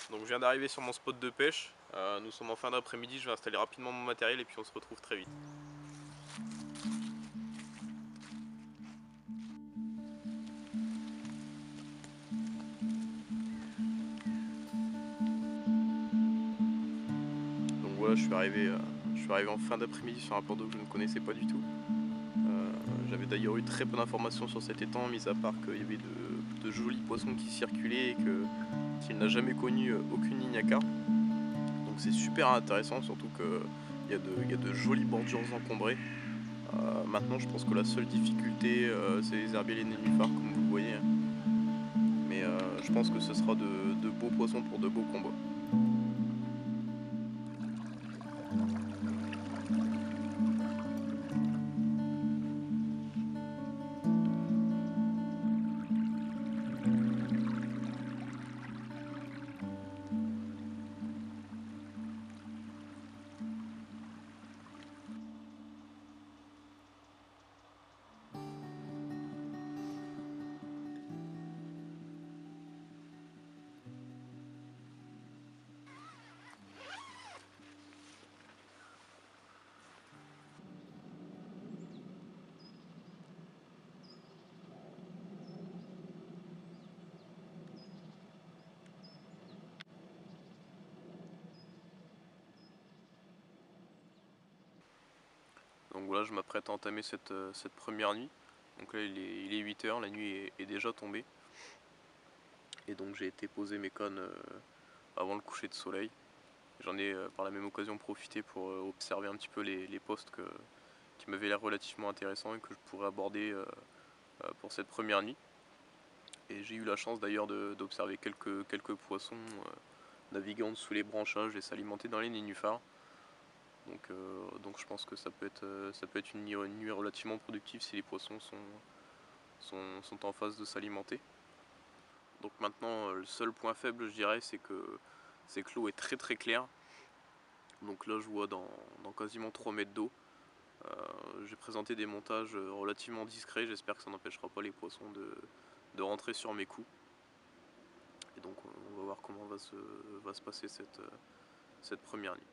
Donc je viens d'arriver sur mon spot de pêche, nous sommes en fin d'après-midi, je vais installer rapidement mon matériel et puis on se retrouve très vite. Donc voilà, je suis arrivé en fin d'après-midi sur un plan d'eau que je ne connaissais pas du tout. J'avais d'ailleurs eu très peu d'informations sur cet étang, mis à part qu'il y avait de jolis poissons qui circulaient et qu'il n'a jamais connu aucune ligne à carpe. Donc c'est super intéressant, surtout qu'il y a de jolies bordures encombrées. Maintenant je pense que la seule difficulté c'est les herbiers et les nénuphars comme vous le voyez. Mais je pense que ce sera de beaux poissons pour de beaux combats. Donc voilà, je m'apprête à entamer cette première nuit. Donc là il est 8 h, la nuit est déjà tombée. Et donc j'ai été poser mes cannes avant le coucher de soleil. J'en ai par la même occasion profité pour observer un petit peu les postes qui m'avaient l'air relativement intéressants et que je pourrais aborder pour cette première nuit. Et j'ai eu la chance d'ailleurs d'observer quelques poissons naviguant sous les branchages et s'alimenter dans les nénuphars. Donc je pense que ça peut être une nuit relativement productive si les poissons sont en phase de s'alimenter. Donc maintenant le seul point faible je dirais c'est que l'eau est très claire. Donc là je vois dans quasiment 3 mètres d'eau. J'ai présenté des montages relativement discrets, j'espère que ça n'empêchera pas les poissons de rentrer sur mes coups. Et donc on va voir comment va se passer cette première nuit.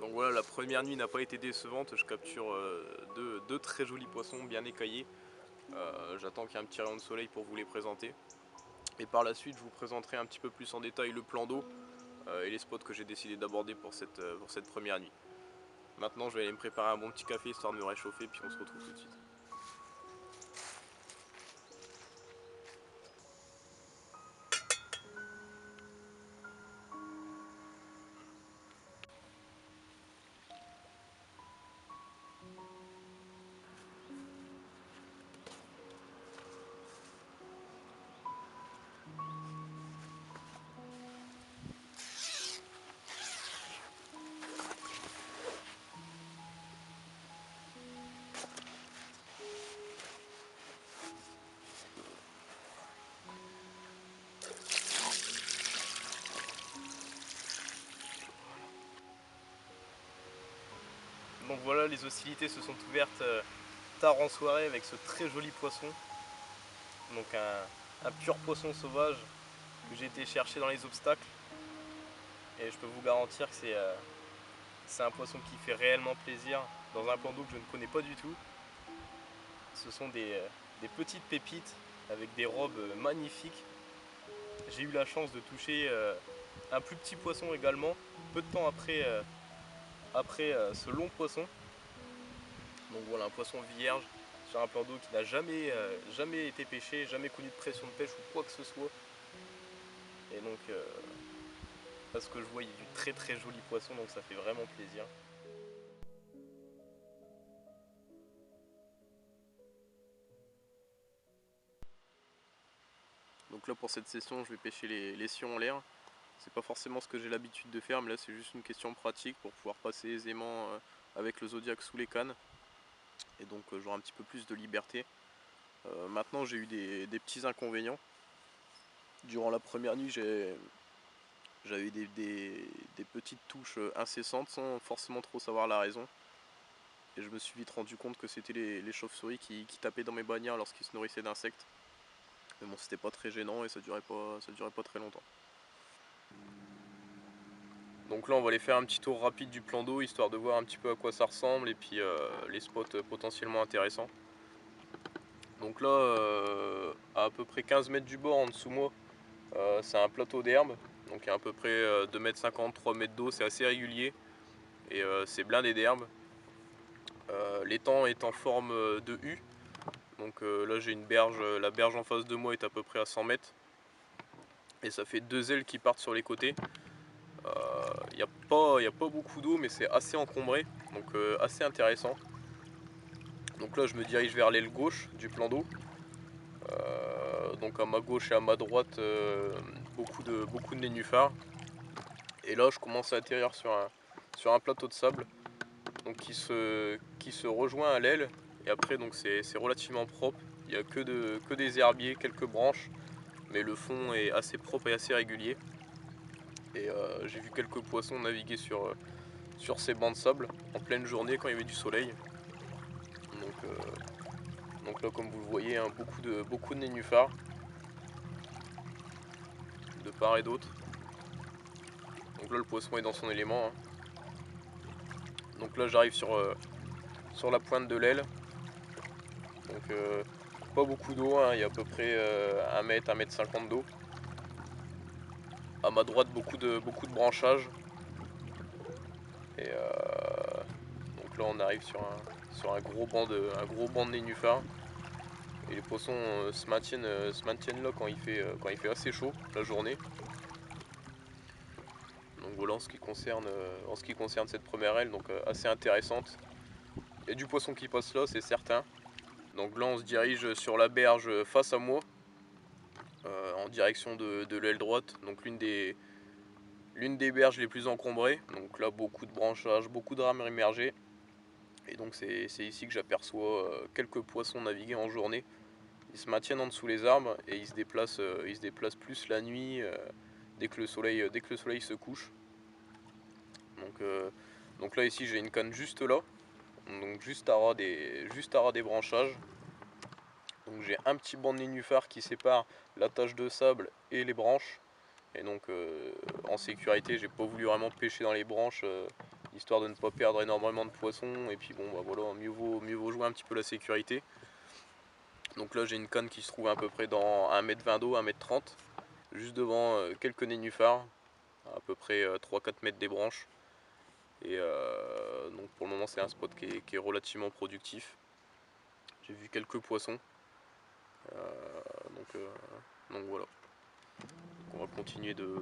Donc voilà, la première nuit n'a pas été décevante, je capture deux très jolis poissons bien écaillés. J'attends qu'il y ait un petit rayon de soleil pour vous les présenter. Et par la suite, je vous présenterai un petit peu plus en détail le plan d'eau et les spots que j'ai décidé d'aborder pour cette première nuit. Maintenant, je vais aller me préparer un bon petit café histoire de me réchauffer, puis on se retrouve tout de suite. Donc voilà, les hostilités se sont ouvertes tard en soirée avec ce très joli poisson. Donc un pur poisson sauvage que j'ai été chercher dans les obstacles. Et je peux vous garantir que c'est un poisson qui fait réellement plaisir dans un plan d'eau que je ne connais pas du tout. Ce sont des petites pépites avec des robes magnifiques. J'ai eu la chance de toucher un plus petit poisson également, peu de temps après ce long poisson. Donc voilà, un poisson vierge sur un plan d'eau qui n'a jamais été pêché, jamais connu de pression de pêche ou quoi que ce soit. Et donc là ce que je vois, il y a du très très joli poisson, donc ça fait vraiment plaisir. Donc là pour cette session je vais pêcher les sions en l'air. C'est pas forcément ce que j'ai l'habitude de faire, mais là c'est juste une question pratique pour pouvoir passer aisément avec le Zodiac sous les cannes. Et donc j'aurai un petit peu plus de liberté. Maintenant j'ai eu des petits inconvénients. Durant la première nuit j'avais des petites touches incessantes sans forcément trop savoir la raison. Et je me suis vite rendu compte que c'était les chauves-souris qui tapaient dans mes bannières lorsqu'ils se nourrissaient d'insectes. Mais bon, c'était pas très gênant et ça durait pas très longtemps. Donc là on va aller faire un petit tour rapide du plan d'eau histoire de voir un petit peu à quoi ça ressemble et puis les spots potentiellement intéressants. Donc là à peu près 15 mètres du bord en dessous moi c'est un plateau d'herbe. Donc il y a à peu près 2 mètres 50, 3 mètres d'eau, c'est assez régulier et c'est blindé d'herbe. L'étang est en forme de U. Donc là j'ai une berge, la berge en face de moi est à peu près à 100 mètres. Et ça fait deux ailes qui partent sur les côtés. Il n'y a pas beaucoup d'eau mais c'est assez encombré, donc assez intéressant. Donc là je me dirige vers l'aile gauche du plan d'eau. Donc à ma gauche et à ma droite beaucoup de nénuphars. Et là je commence à atterrir sur un plateau de sable donc qui se rejoint à l'aile. Et après donc c'est relativement propre. Il n'y a que des herbiers, quelques branches, mais le fond est assez propre et assez régulier. Et j'ai vu quelques poissons naviguer sur ces bancs de sable en pleine journée quand il y avait du soleil. Donc là comme vous le voyez, hein, beaucoup de nénuphars de part et d'autre. Donc là le poisson est dans son élément, hein. Donc là j'arrive sur la pointe de l'aile. Donc pas beaucoup d'eau, hein, il y a à peu près 1 mètre, 1 mètre 50 d'eau. À ma droite beaucoup de branchages. Et donc là on arrive sur un un gros banc de nénuphars. Et les poissons se maintiennent là quand il fait assez chaud la journée. Donc voilà en ce qui concerne cette première aile, donc assez intéressante. Il y a du poisson qui passe là, c'est certain. Donc là on se dirige sur la berge face à moi, en direction de l'aile droite, donc l'une des berges les plus encombrées. Donc là beaucoup de branchages, beaucoup de rames immergées. Et donc c'est ici que j'aperçois quelques poissons naviguer en journée. Ils se maintiennent en dessous les arbres et ils se déplacent plus la nuit dès que le soleil se couche. Donc, euh, donc là ici j'ai une canne juste là, donc juste à ras des branchages. Donc j'ai un petit banc de nénuphars qui sépare la tache de sable et les branches. Et donc en sécurité, j'ai pas voulu vraiment pêcher dans les branches histoire de ne pas perdre énormément de poissons. Et puis bon bah voilà, mieux vaut jouer un petit peu la sécurité. Donc là j'ai une canne qui se trouve à peu près dans 1 m 20 d'eau, 1 m 30, juste devant quelques nénuphars, à peu près 3-4 mètres des branches. Et donc pour le moment c'est un spot qui est relativement productif. J'ai vu quelques poissons. Donc, euh, donc voilà. Donc on va continuer de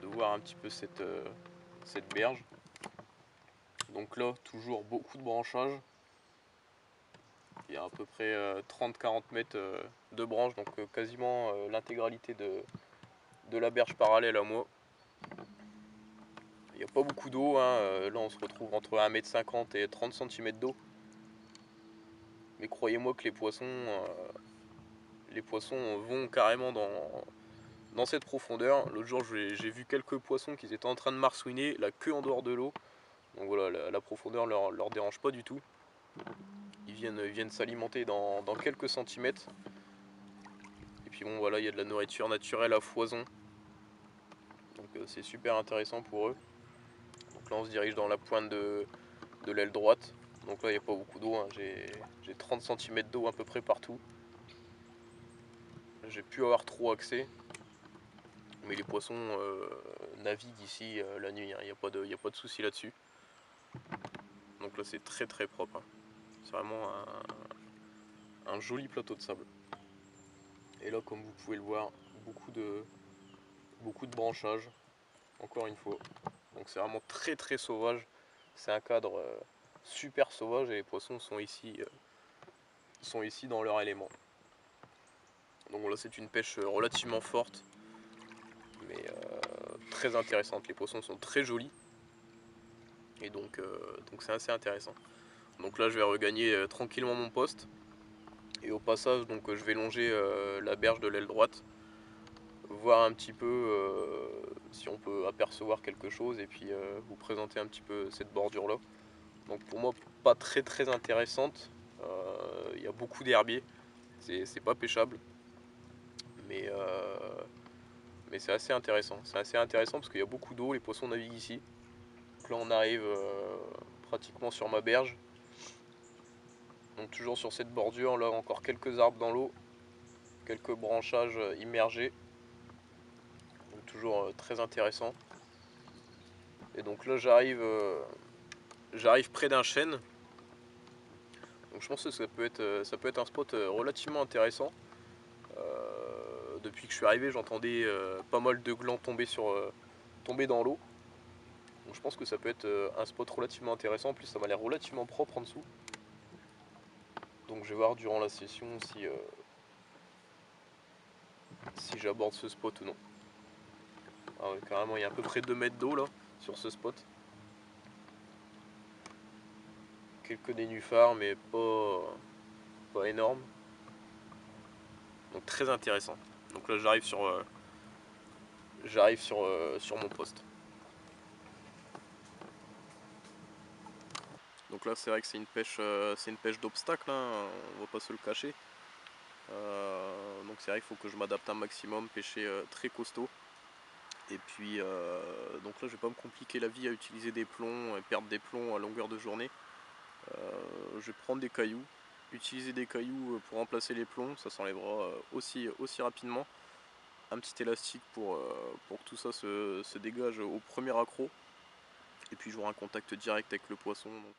voir un petit peu cette berge. Donc là toujours beaucoup de branchages. Il y a à peu près 30-40 mètres de branches, donc quasiment l'intégralité de la berge parallèle à moi. Il n'y a pas beaucoup d'eau, hein. Là on se retrouve entre 1 m 50 et 30 cm d'eau. Mais croyez-moi que les poissons vont carrément dans cette profondeur. L'autre jour j'ai vu quelques poissons qui étaient en train de marsouiner, la queue en dehors de l'eau. Donc voilà, la profondeur leur dérange pas du tout. Ils viennent s'alimenter dans quelques centimètres. Et puis bon voilà, il y a de la nourriture naturelle à foison. Donc c'est super intéressant pour eux. Donc là on se dirige dans la pointe de l'aile droite. Donc là il n'y a pas beaucoup d'eau, hein. J'ai 30 cm d'eau à peu près partout. J'ai pu avoir trop accès. Mais les poissons naviguent ici la nuit, hein. Il n'y a pas de souci là-dessus. Donc là c'est très très propre, hein. C'est vraiment un joli plateau de sable. Et là, comme vous pouvez le voir, beaucoup de branchages, encore une fois. Donc c'est vraiment très très sauvage. C'est un cadre super sauvage et les poissons sont ici dans leur élément. Donc voilà, c'est une pêche relativement forte, mais très intéressante. Les poissons sont très jolis et donc c'est assez intéressant. Donc là, je vais regagner tranquillement mon poste et au passage, donc je vais longer la berge de l'aile droite, voir un petit peu si on peut apercevoir quelque chose et puis vous présenter un petit peu cette bordure là. Donc pour moi pas très très intéressante, il y a beaucoup d'herbiers, c'est pas pêchable, mais, mais c'est assez intéressant. C'est assez intéressant parce qu'il y a beaucoup d'eau, les poissons naviguent ici. Donc là on arrive pratiquement sur ma berge. Donc toujours sur cette bordure, là encore quelques arbres dans l'eau, quelques branchages immergés. Donc toujours très intéressant. Et donc là j'arrive près d'un chêne. Donc je pense que ça peut être un spot relativement intéressant. Depuis que je suis arrivé, j'entendais pas mal de glands tomber dans l'eau. Donc je pense que ça peut être un spot relativement intéressant. En plus, ça m'a l'air relativement propre en dessous. Donc je vais voir durant la session si j'aborde ce spot ou non. Ah ouais, carrément, il y a à peu près 2 mètres d'eau là sur ce spot. Quelques nénuphars, mais pas énormes. Donc très intéressant. Donc là, j'arrive sur mon poste. Donc là, c'est vrai que c'est une pêche d'obstacle, hein, on va pas se le cacher. Donc c'est vrai qu'il faut que je m'adapte un maximum, pêcher très costaud. Et puis donc là je vais pas me compliquer la vie à utiliser des plombs et perdre des plombs à longueur de journée. Je vais prendre des cailloux, utiliser des cailloux pour remplacer les plombs, ça s'enlèvera aussi rapidement. Un petit élastique pour que tout ça se dégage au premier accroc. Et puis j'aurai un contact direct avec le poisson. Donc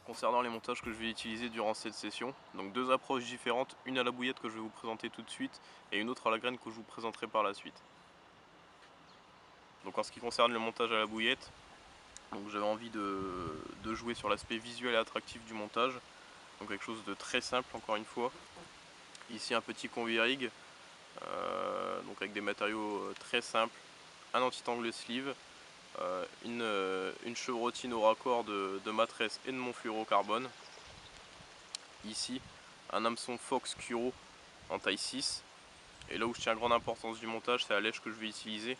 concernant les montages que je vais utiliser durant cette session, donc deux approches différentes, une à la bouillette que je vais vous présenter tout de suite et une autre à la graine que je vous présenterai par la suite. Donc en ce qui concerne le montage à la bouillette, j'avais envie de jouer sur l'aspect visuel et attractif du montage, donc quelque chose de très simple encore une fois. Ici un petit combi rig, donc avec des matériaux très simples, un anti-tangle sleeve, une chevrotine au raccord de Matresse et de mon fluorocarbone. Ici, un hameçon Fox Curo en taille 6. Et là où je tiens grande importance du montage, c'est la lèche que je vais utiliser.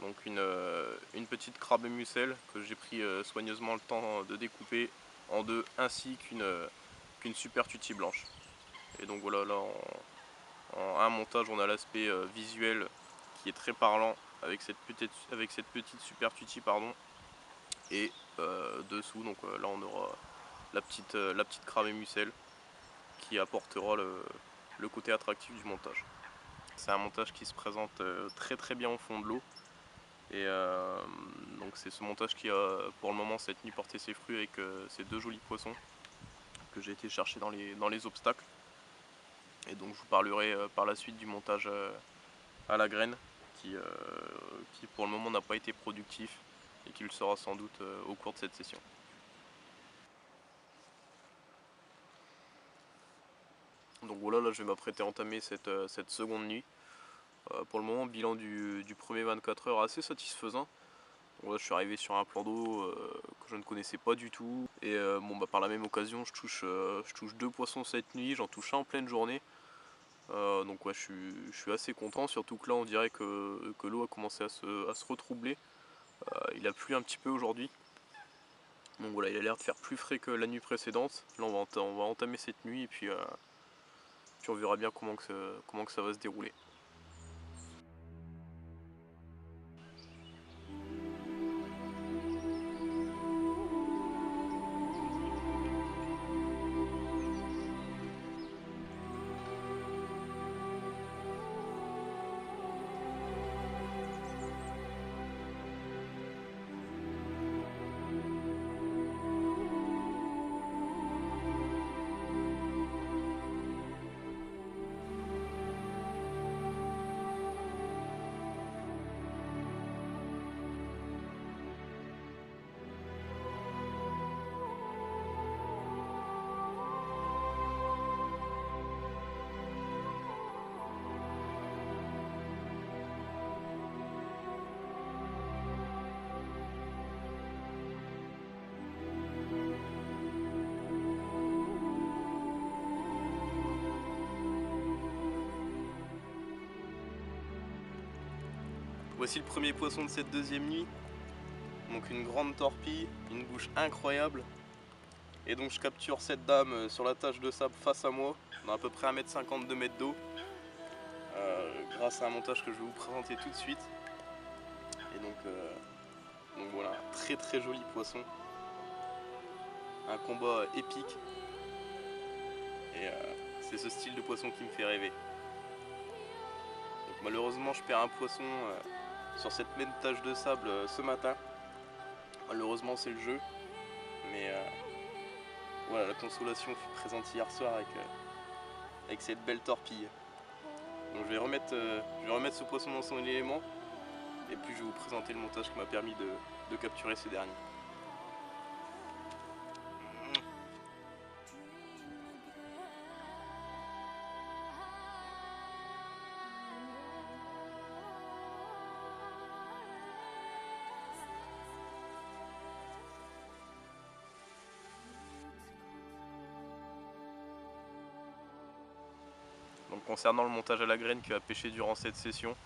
Donc une petite crabe mussel que j'ai pris soigneusement le temps de découper en deux, ainsi qu'une super tutti blanche. Et donc voilà, là en un montage, on a l'aspect visuel qui est très parlant avec cette petite super tutti, pardon. Et dessous, donc là on aura la petite crabe mussel qui apportera le côté attractif du montage. C'est un montage qui se présente très très bien au fond de l'eau. Et donc c'est ce montage qui a pour le moment cette nuit porté ses fruits avec ces deux jolis poissons que j'ai été chercher dans les obstacles. Et donc je vous parlerai par la suite du montage à la graine qui pour le moment n'a pas été productif et qui le sera sans doute au cours de cette session. Donc voilà, là je vais m'apprêter à entamer cette seconde nuit. Pour le moment, bilan du premier 24 heures assez satisfaisant. Bon, là, je suis arrivé sur un plan d'eau que je ne connaissais pas du tout. Et bon, bah, par la même occasion, je touche 2 poissons cette nuit, j'en touche un en pleine journée. Donc ouais, je suis assez content, surtout que là on dirait que l'eau a commencé à se retroubler. Il a plu un petit peu aujourd'hui. Donc voilà, il a l'air de faire plus frais que la nuit précédente. Là on va entamer cette nuit et puis on verra bien comment que ça va se dérouler. Voici le premier poisson de cette deuxième nuit. Donc une grande torpille, une bouche incroyable. Et donc je capture cette dame sur la tache de sable face à moi, dans à peu près 1,50 m, 2 mètres d'eau, grâce à un montage que je vais vous présenter tout de suite. Et donc voilà, très très joli poisson. Un combat épique. Et c'est ce style de poisson qui me fait rêver. Donc malheureusement je perds un poisson sur cette même tache de sable ce matin. Malheureusement c'est le jeu. Mais voilà, la consolation fut présente hier soir avec cette belle torpille. Donc je vais remettre ce poisson dans son élément. Et puis je vais vous présenter le montage qui m'a permis de capturer ce dernier. Donc concernant le montage à la graine qui va pêcher durant cette session,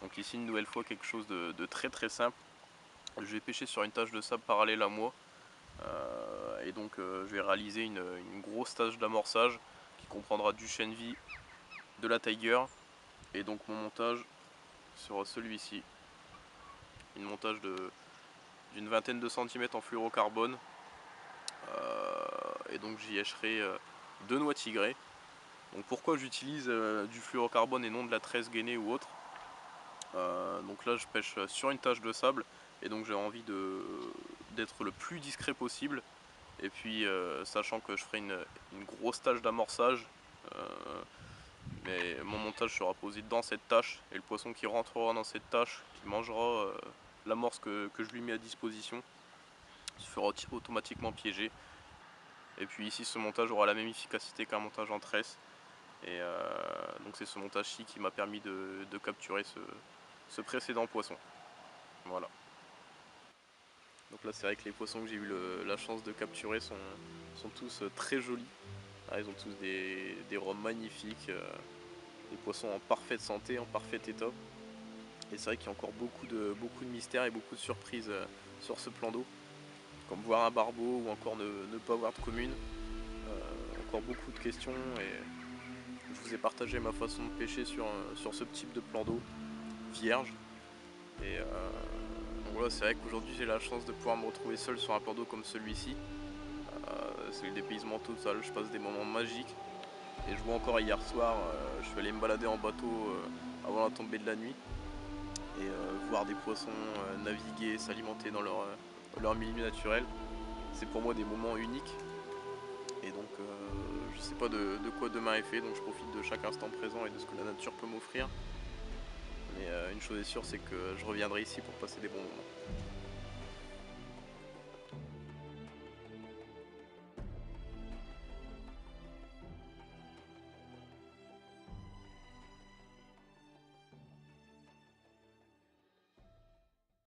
donc ici une nouvelle fois quelque chose de très très simple. Je vais pêcher sur une tache de sable parallèle à moi et donc je vais réaliser une grosse tâche d'amorçage qui comprendra du chènevis, de la tiger, et donc mon montage sera celui-ci. Un montage d'une vingtaine de centimètres en fluorocarbone et donc j'y hacherai 2 noix tigrées. Donc pourquoi j'utilise du fluorocarbone et non de la tresse gainée ou autre. Donc là je pêche sur une tache de sable et donc j'ai envie d'être le plus discret possible. Et puis sachant que je ferai une grosse tâche d'amorçage, mais mon montage sera posé dans cette tâche et le poisson qui rentrera dans cette tâche, qui mangera l'amorce que je lui mets à disposition, se fera automatiquement piéger. Et puis ici ce montage aura la même efficacité qu'un montage en tresse. Et donc c'est ce montage-ci qui m'a permis de capturer ce précédent poisson. Voilà. Donc là c'est vrai que les poissons que j'ai eu la chance de capturer sont tous très jolis. Là, ils ont tous des robes magnifiques, des poissons en parfaite santé, en parfait état. Et c'est vrai qu'il y a encore beaucoup de mystères et beaucoup de surprises sur ce plan d'eau. Comme voir un barbeau ou encore ne pas voir de commune. Encore beaucoup de questions et je vous ai partagé ma façon de pêcher sur ce type de plan d'eau vierge. Et donc voilà, c'est vrai qu'aujourd'hui j'ai la chance de pouvoir me retrouver seul sur un plan d'eau comme celui-ci. C'est le dépaysement total, je passe des moments magiques. Et je vois encore hier soir, je suis allé me balader en bateau avant la tombée de la nuit. Et voir des poissons naviguer, s'alimenter dans leur milieu naturel. C'est pour moi des moments uniques. Et donc je sais pas de quoi demain est fait, donc je profite de chaque instant présent et de ce que la nature peut m'offrir. Mais une chose est sûre, c'est que je reviendrai ici pour passer des bons moments.